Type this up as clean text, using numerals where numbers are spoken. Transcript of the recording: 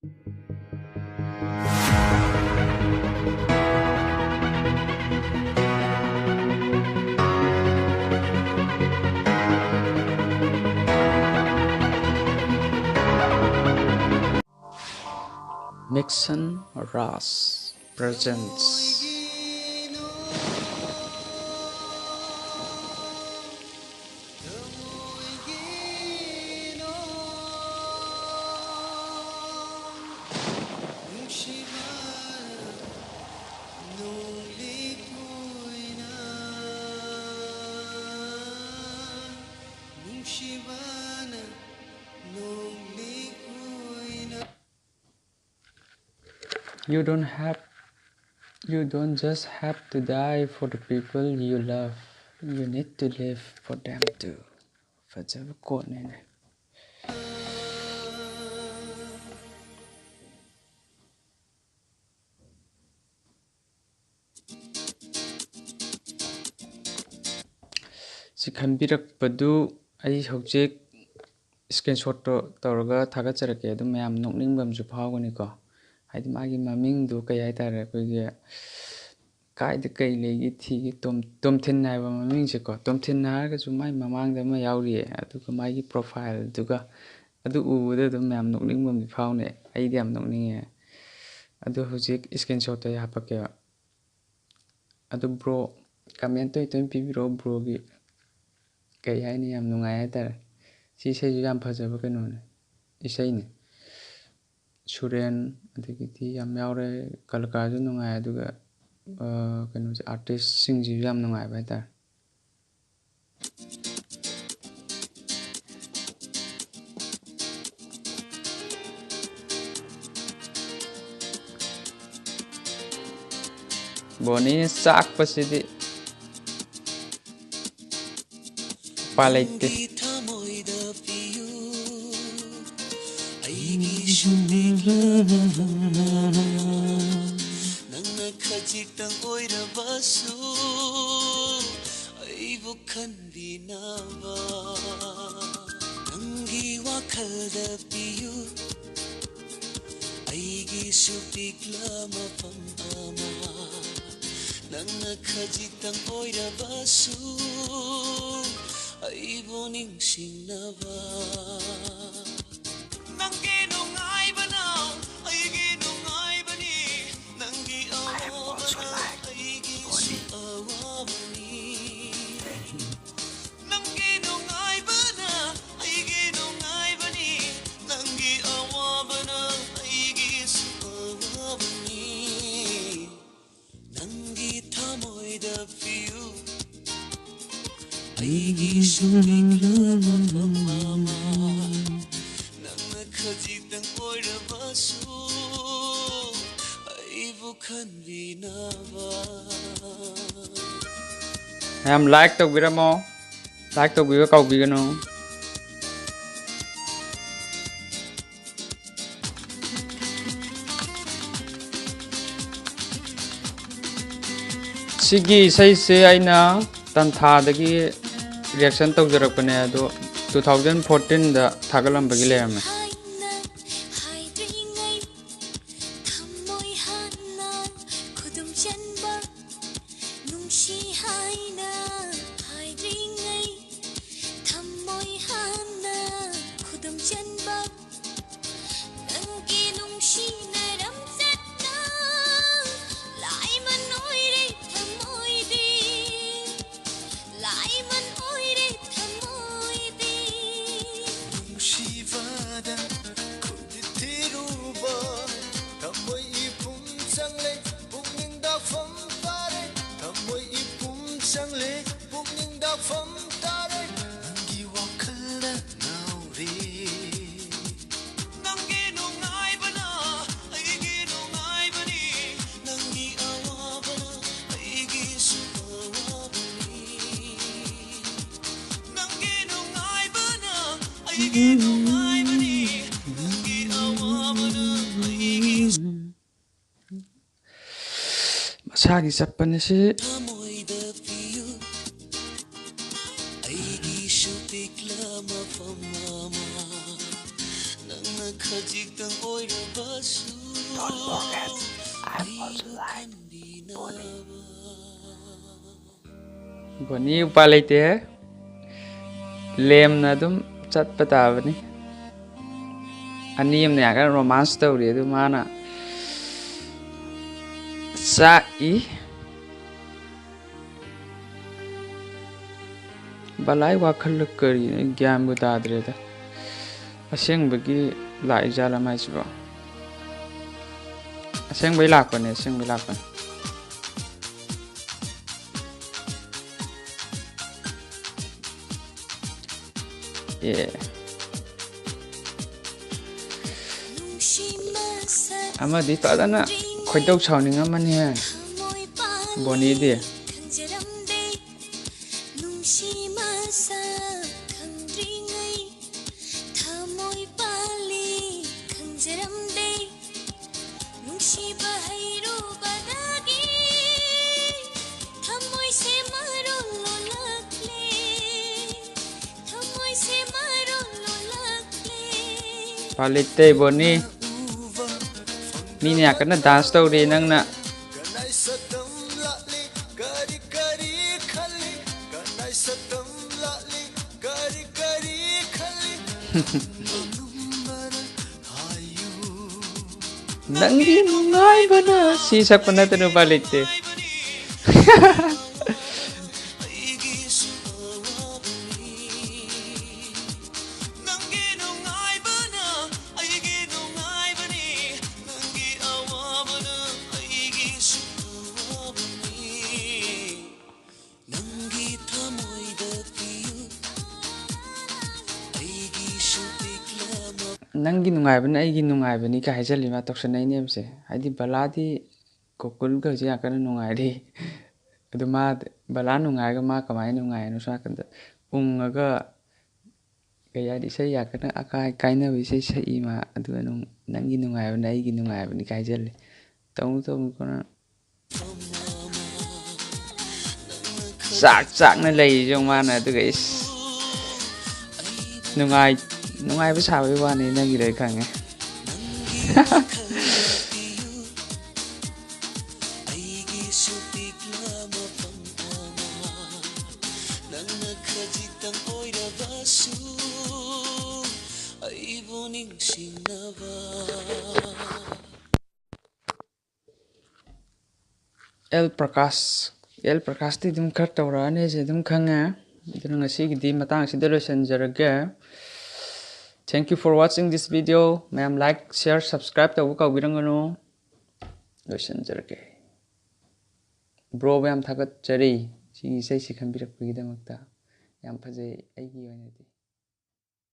Mixn Raj Presents. You don't just have to die for the people you love. You need to live for them too. Fajaba quote nene. Si khanbirakpadu ai hojik screenshot tawraga thagajarake adu mayam nokningbam ju phawgani ko haidi magi maming du kai haitare koige kaida kai legi thi tomthin naiba maming se ko tomthin harga ju mai mamang da ma yauri aduga magi profile duga adu ubuda du mayam nokningbam ju phawne aidi am nokninge adu hojik screenshot ta hapake adu bro comment to pibiro bro gi kai haini yam nungai haitare si sei ju yam phajaba kanone isai ne Suren adagiti yam yaure kalakar ju nungai aduga kanu artist sing ju yam nungai ba ta boni sak pasidi palaitte Nangi Thamoida Piyu Aigi Shubiglamafamma Nangna khajitang oirabasu Aibu khanbinaba Nangi wakhalda piyu Aigi Shubiglamafamma Nangna khajitang oirabasu Aibu ningsingnaba Nangi nungaibana Aigi nungaibani Nangi awabana Aigi awabani Nangi nungaibana Aigi nungaibani Nangi awabana Aigi awabani Nangi Thamoida Piyu Aigi Shubiglamafamma Nangna khajitang oirabasu Aibu khanbinaba yam like to biramo like to biga kau bigano sigi sai se aina tantha dagi reaction tawjarakpane ado 2014 da thagalam bagi lerame masagi chapane si Thamoida Piyu Aigi Shubiglamafamma Nangna khajitang oiraba Don't forget, I'm also like Bonnie. Bonnie upay leite hai. Lemna adum chatpa tabani. Ani amne agar romance story adu mana sai balai wakhal kari gyam bu tadre da. Aseng bagi lai jala mai chiba. Aseng bai lakpan hai, aseng bai lakpan. Yeah. Amadi fadana khoidau chawning amani hai. Bonnie di. Palite Bonnie. Mini akan dance story nang na. Nangi nungai bana si sakpana tenu palite. Nangi nungai bana aigi nungai bani ka hajali ma toksan ai nem se. Haidi baladi kokul ga ji akan nungai ri. Adu ma bala nungai ga ma kamai nungai no sa kan unga kaya di sai akan akai kaina bi sai sai ma adu nangi nungai bana aigi nungai bani ka hajali. Tong kona sak na lei jong mana adu guys. Nungai ba sabi wa ni nangi dai kang El Prakash ti dum khat tawra ne je dum khanga dum ngasi gi di matang si delosan jarage. Thank you for watching this video. Ma'am like, share, subscribe to ka birangano. Losan jarage. Bro ma'am thagat jari si sai si khambirak pagi damakta. Yam phajai aigi oinati.